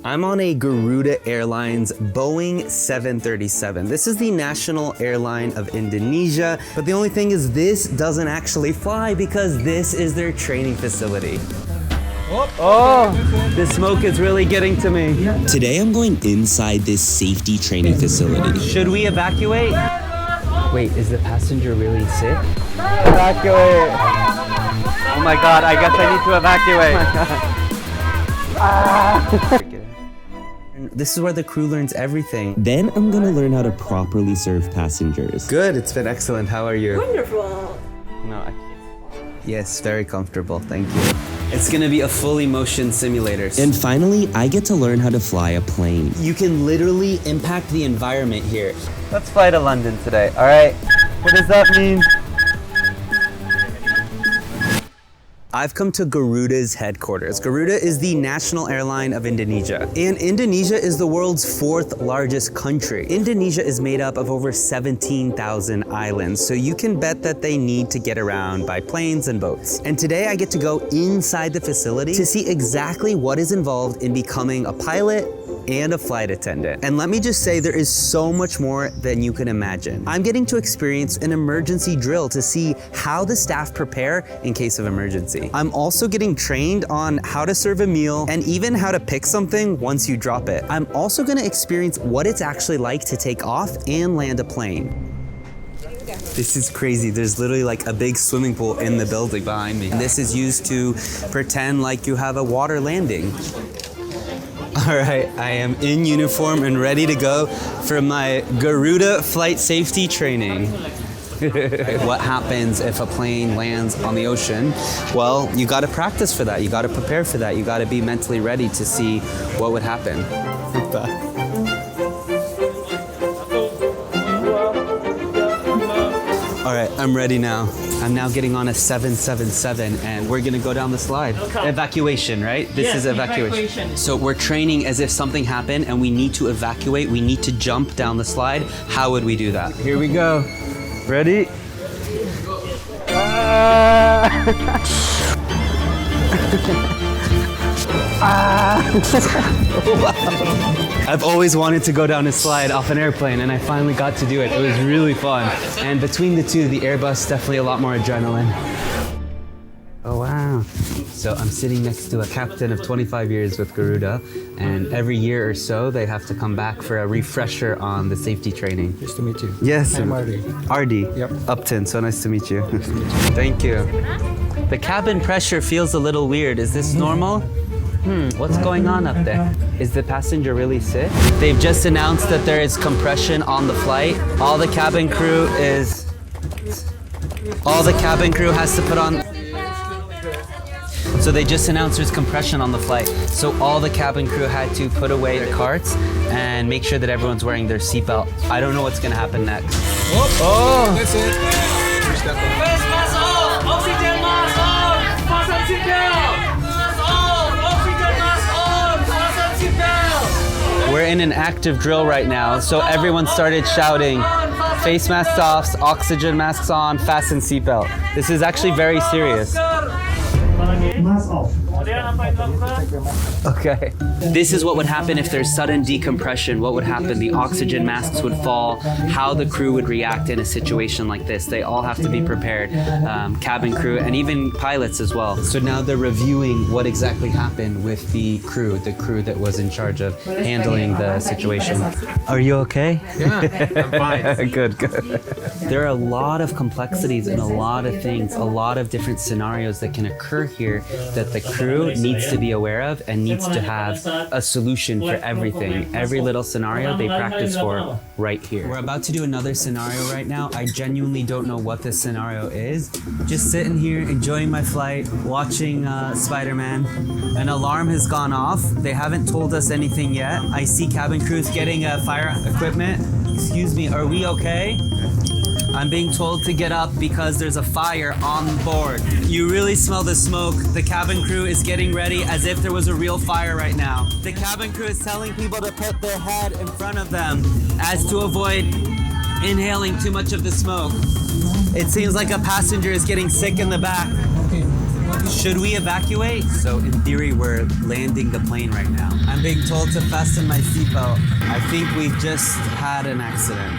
I'm on a Garuda Airlines Boeing 737. This is the national airline of Indonesia, but the only thing is this doesn't actually fly because this is their training facility. Oh, the smoke is really getting to me. Today I'm going inside this safety training facility. Should we evacuate? Wait, is the passenger really sick? Evacuate! Oh my god, I guess I need to evacuate. This is where the crew learns everything. Then I'm gonna learn how to properly serve passengers. Good, it's been excellent. How are you? Wonderful. No, I can't. Yes, very comfortable, thank you. It's gonna be a fully motion simulator. And finally, I get to learn how to fly a plane. You can literally impact the environment here. Let's fly to London today, all right? What does that mean? I've come to Garuda's headquarters. Garuda is the national airline of Indonesia. And Indonesia is the world's 4th largest country. Indonesia is made up of over 17,000 islands, so you can bet that they need to get around by planes and boats. And today I get to go inside the facility to see exactly what is involved in becoming a pilot and a flight attendant. And let me just say, there is so much more than you can imagine. I'm getting to experience an emergency drill to see how the staff prepare in case of emergency. I'm also getting trained on how to serve a meal and even how to pick something once you drop it. I'm also gonna experience what it's actually like to take off and land a plane. This is crazy. There's literally like a big swimming pool in the building behind me. And this is used to pretend like you have a water landing. All right, I am in uniform and ready to go for my Garuda flight safety training. What happens if a plane lands on the ocean? Well, you gotta practice for that. You gotta prepare for that. You gotta be mentally ready to see what would happen. All right, I'm ready now. I'm now getting on a 777 and we're gonna go down the slide. Evacuation, right? This is evacuation. So we're training as if something happened and we need to evacuate. We need to jump down the slide. How would we do that? Here we go. Ready? I've always wanted to go down a slide off an airplane and I finally got to do it. It was really fun. And between the two, the Airbus, definitely a lot more adrenaline. Oh wow. So I'm sitting next to a captain of 25 years with Garuda, and every year or so they have to come back for a refresher on the safety training. Nice to meet you. Yes. I'm Ardi. Ardi. Yep. Uptin, so nice to meet you. Thank you. The cabin pressure feels a little weird. Is this normal? What's going on up there? Is the passenger really sick? They've just announced that there is compression on the flight. All the cabin crew has to put on. So they just announced there's compression on the flight. So all the cabin crew had to put away their carts and make sure that everyone's wearing their seatbelt. I don't know what's gonna happen next. Oh, that's it. Face mask off! Oxygen mask on! Fasten seatbelt! Mask on! Oxygen mask on! Fasten seatbelt! We're in an active drill right now, so everyone started shouting, face masks off, oxygen masks on, fasten seatbelt. This is actually very serious. Mask off. Okay. This is what would happen if there's sudden decompression. What would happen? The oxygen masks would fall. How the crew would react in a situation like this. They all have to be prepared. Cabin crew and even pilots as well. So now they're reviewing what exactly happened with the crew that was in charge of handling the situation. Are you okay? Yeah, I'm fine. Good. There are a lot of complexities and a lot of things, a lot of different scenarios that can occur here that the crew needs to be aware of and needs to have a solution for everything. Every little scenario they practice for right here. We're about to do another scenario right now. I genuinely don't know what this scenario is. Just sitting here enjoying my flight, watching Spider-Man. An alarm has gone off. They haven't told us anything yet. I see cabin crews getting fire equipment. Excuse me, are we okay? I'm being told to get up because there's a fire on board. You really smell the smoke. The cabin crew is getting ready as if there was a real fire right now. The cabin crew is telling people to put their head in front of them as to avoid inhaling too much of the smoke. It seems like a passenger is getting sick in the back. Should we evacuate? So in theory, we're landing the plane right now. I'm being told to fasten my seatbelt. I think we just had an accident.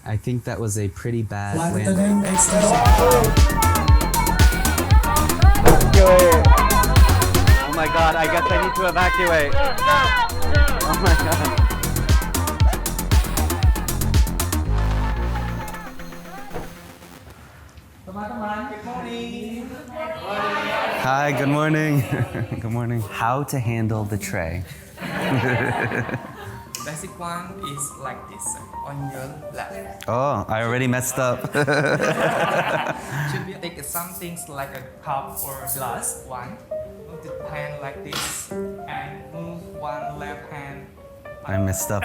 I think that was a pretty bad landing. Oh my god, I guess I need to evacuate. Oh my god. Hi, good morning. Good morning. How to handle the tray. Basic one is like this on your left. Oh, I already messed up. Should be take some things like a cup or glass. One, move the hand like this, and move one left hand. I messed up.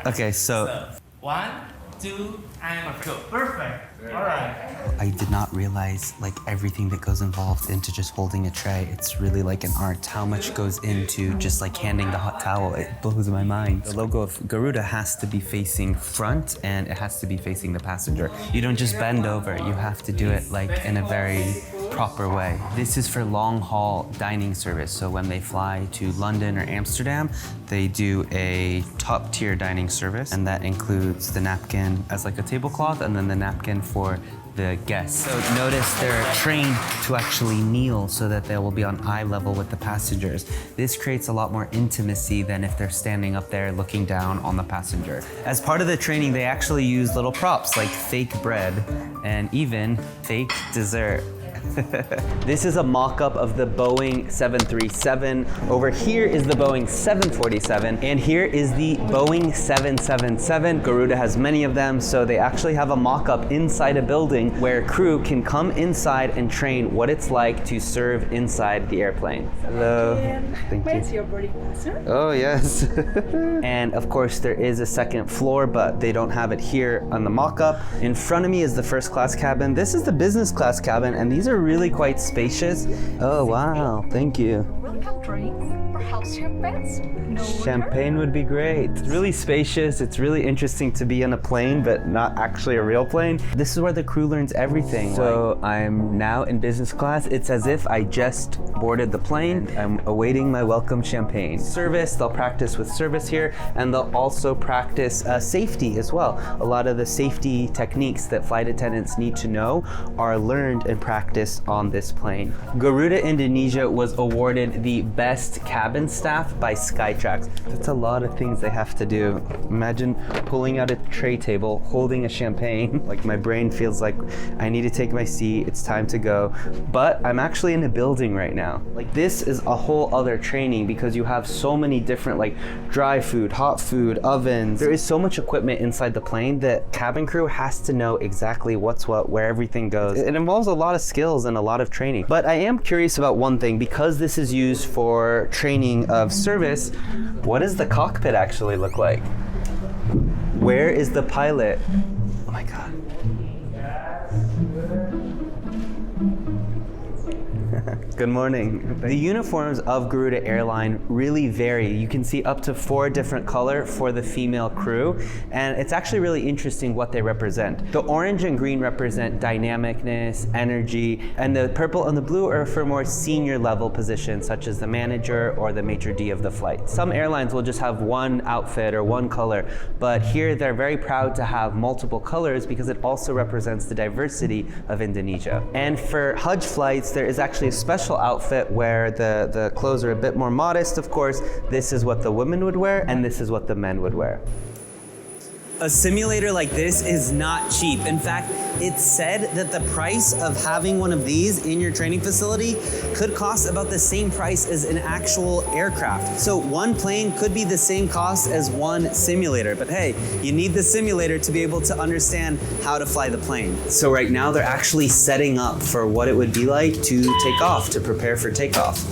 Okay, so 1, 2, and go. Perfect. All right. I did not realize like everything that goes involved into just holding a tray. It's really like an art. How much goes into just like handing the hot towel. It blows my mind. The logo of Garuda has to be facing front and it has to be facing the passenger. You don't just bend over. You have to do it like in a very proper way. This is for long haul dining service. So when they fly to London or Amsterdam, they do a top tier dining service, and that includes the napkin as like a tablecloth and then the napkin for the guests. So notice they're trained to actually kneel so that they will be on eye level with the passengers. This creates a lot more intimacy than if they're standing up there looking down on the passenger. As part of the training, they actually use little props like fake bread and even fake dessert. This is a mock-up of the Boeing 737. Over here is the Boeing 747, and here is the Boeing 777. Garuda has many of them, so they actually have a mock-up inside a building where crew can come inside and train what it's like to serve inside the airplane. Hello. Thank Where's you. your boarding pass, sir? Oh, yes. And of course, there is a second floor, but they don't have it here on the mock-up. In front of me is the first class cabin. This is the business class cabin, and these are really quite spacious. Oh, wow. Thank you. Welcome drinks. Perhaps champagne? No Champagne would be great. It's really spacious. It's really interesting to be on a plane, but not actually a real plane. This is where the crew learns everything. So I'm now in business class. It's as if I just boarded the plane. I'm awaiting my welcome champagne. Service, they'll practice with service here, and they'll also practice safety as well. A lot of the safety techniques that flight attendants need to know are learned and practiced on this plane. Garuda Indonesia was awarded the best cabin staff by Skytrax. That's a lot of things they have to do. Imagine pulling out a tray table, holding a champagne. Like my brain feels like I need to take my seat, it's time to go. But I'm actually in a building right now. Like this is a whole other training because you have so many different like dry food, hot food, ovens. There is so much equipment inside the plane that cabin crew has to know exactly what's what, where everything goes. It involves a lot of skills and a lot of training. But I am curious about one thing, because this is used for training of service, what does the cockpit actually look like? Where is the pilot? Oh my God. Good morning. The uniforms of Garuda Airline really vary. You can see up to 4 different colors for the female crew, and it's actually really interesting what they represent. The orange and green represent dynamicness, energy, and the purple and the blue are for more senior level positions, such as the manager or the maitre d' of the flight. Some airlines will just have one outfit or one color, but here they're very proud to have multiple colors because it also represents the diversity of Indonesia. And for Hajj flights, there is actually a special outfit where the clothes are a bit more modest, of course. This is what the women would wear, and this is what the men would wear. A simulator like this is not cheap. In fact, it's said that the price of having one of these in your training facility could cost about the same price as an actual aircraft. So one plane could be the same cost as one simulator, but hey, you need the simulator to be able to understand how to fly the plane. So right now they're actually setting up for what it would be like to take off, to prepare for takeoff.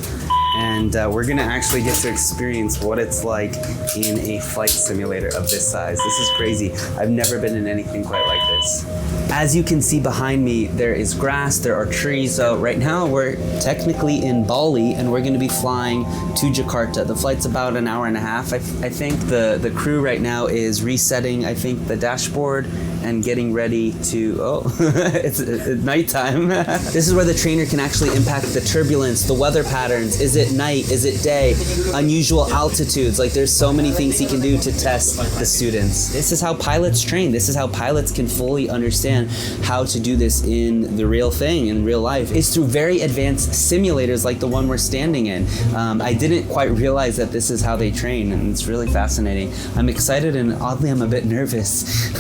And we're gonna actually get to experience what it's like in a flight simulator of this size. This is crazy. I've never been in anything quite like this. is. As you can see behind me, there is grass, there are trees. So right now we're technically in Bali and we're gonna be flying to Jakarta. The flight's about an hour and a half. I think the crew right now is resetting, I think, the dashboard and getting ready to, it's nighttime. This is where the trainer can actually impact the turbulence, the weather patterns. Is it night? Is it day? Unusual altitudes. Like there's so many things he can do to test the students. This is how pilots train. This is how pilots can fully understand how to do this in the real thing, in real life. It's through very advanced simulators like the one we're standing in. I didn't quite realize that this is how they train, and it's really fascinating. I'm excited and oddly I'm a bit nervous.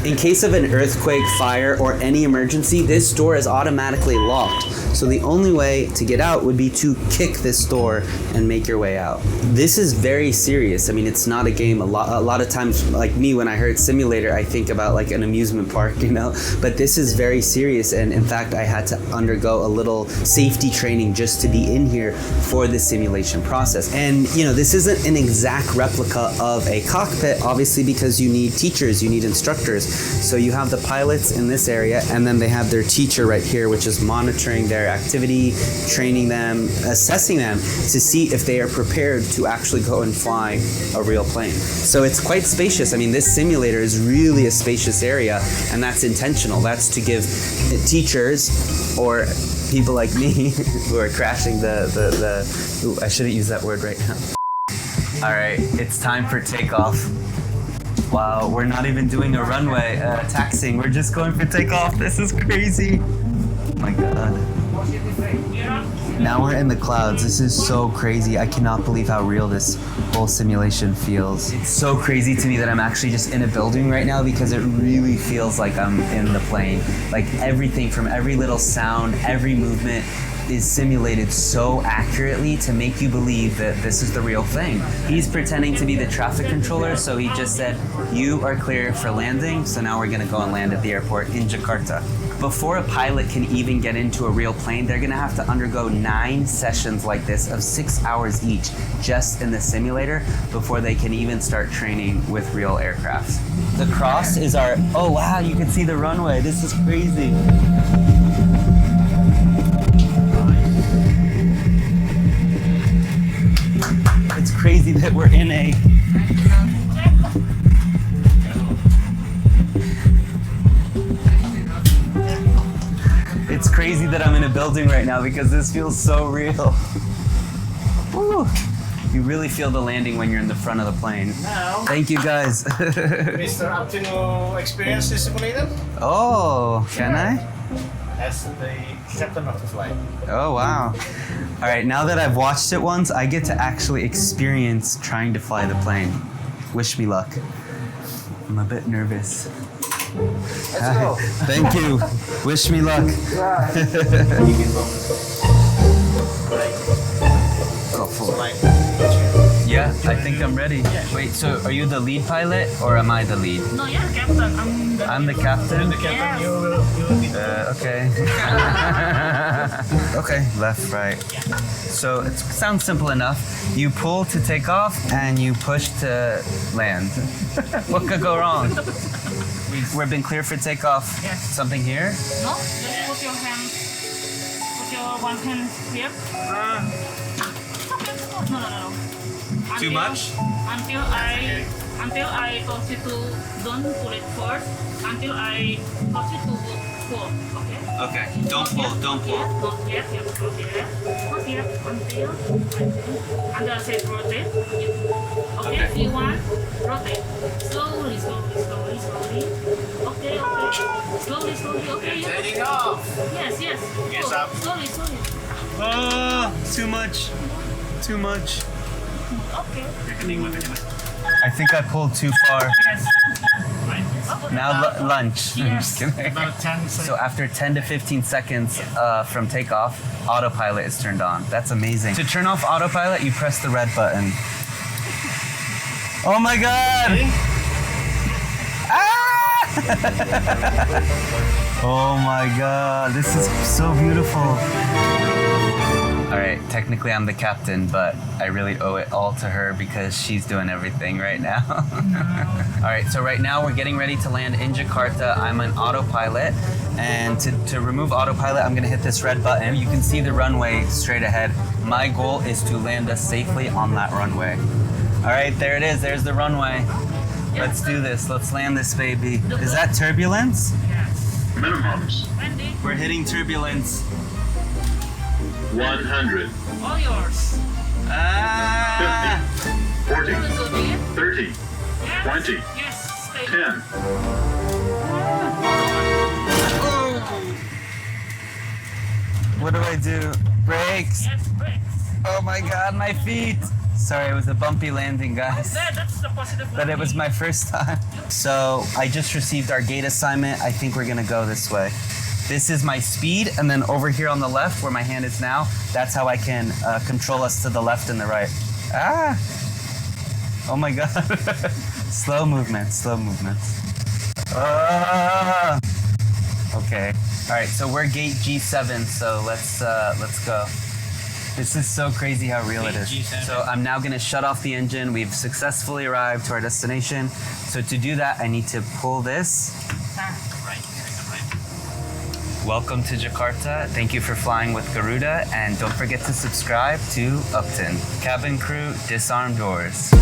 In case of an earthquake, fire, or any emergency, this door is automatically locked. So the only way to get out would be to kick this door and make your way out. This is very serious. I mean, it's not a game. A lot of times, like me, when I heard simulator, I think about like an amusement park, you know? But this is very serious. And in fact, I had to undergo a little safety training just to be in here for the simulation process. And you know, this isn't an exact replica of a cockpit, obviously, because you need teachers, you need instructors. So you have the pilots in this area, and then they have their teacher right here, which is monitoring their activity, training them, assessing them to see if they are prepared to actually go and fly a real plane. So it's quite spacious. I mean, this simulator is really a spacious area, and that's intentional. That's to give teachers or people like me who are crashing ooh, I shouldn't use that word right now. All right, it's time for takeoff. Wow, we're not even doing a runway taxiing. We're just going for takeoff. This is crazy. Oh my God. Now we're in the clouds. This is so crazy. I cannot believe how real this whole simulation feels. It's so crazy to me that I'm actually just in a building right now because it really feels like I'm in the plane. Like everything from every little sound, every movement is simulated so accurately to make you believe that this is the real thing. He's pretending to be the traffic controller, so he just said, you are clear for landing, so now we're gonna go and land at the airport in Jakarta. Before a pilot can even get into a real plane, they're gonna have to undergo 9 sessions like this of 6 hours each, just in the simulator, before they can even start training with real aircraft. The cross is our, oh wow, you can see the runway. This is crazy. It's crazy that we're in a It's crazy that I'm in a building right now because this feels so real. Woo. You really feel the landing when you're in the front of the plane. Now, Thank you guys. Mr. Uptin will experience the simulator Oh, can I? as the captain of the flight. Oh, wow. All right, now that I've watched it once, I get to actually experience trying to fly the plane. Wish me luck. I'm a bit nervous. Let's go. Thank you. Wish me luck. Go full. Yeah, I think I'm ready. Wait, so are you the lead pilot or am I the lead? No, you're captain. I'm the captain? The captain, you will be the Okay. Okay, left, right. So it sounds simple enough. You pull to take off and you push to land. What could go wrong? We've been clear for takeoff. Yes. Something here? No, just put your one hand here. Okay. No. Too much? Until I told you to don't pull it first. Until I told you to pull. Okay. Okay, don't pull. Not yet. Until I say rotate. Okay. If you want, rotate. Slowly. Okay. Slowly. Okay. taking off. Yes. Yes, up. Slowly. Oh, too much. Okay. I think I pulled too far. Yes. Now lunch. I'm just kidding. About 10 So after 10 to 15 seconds from takeoff, autopilot is turned on. That's amazing. To turn off autopilot, you press the red button. Oh my God! Ah! Oh my God, this is so beautiful. All right, technically I'm the captain, but I really owe it all to her because she's doing everything right now. All right, so right now we're getting ready to land in Jakarta. I'm an autopilot, and to remove autopilot, I'm gonna hit this red button. You can see the runway straight ahead. My goal is to land us safely on that runway. All right, there it is, there's the runway. Let's do this, let's land this baby. Is that turbulence? Minimums. We're hitting turbulence. 100. All yours. Ah! 40. 30. 20. Yes, stay. 10. What do I do? Brakes! Yes, brakes. Oh my god, my feet! Sorry, it was a bumpy landing, guys. That's the positive. But it was my first time. So I just received our gate assignment. I think we're gonna go this way. This is my speed, and then over here on the left, where my hand is now, that's how I can control us to the left and the right. Ah! Oh my god. Slow movement, slow movement. Ah! Okay. All right, so we're gate G7, so let's go. This is so crazy how real it is. So I'm now gonna shut off the engine. We've successfully arrived to our destination. So to do that, I need to pull this. Welcome to Jakarta. Thank you for flying with Garuda, and don't forget to subscribe to Uptin. Cabin crew, disarm doors.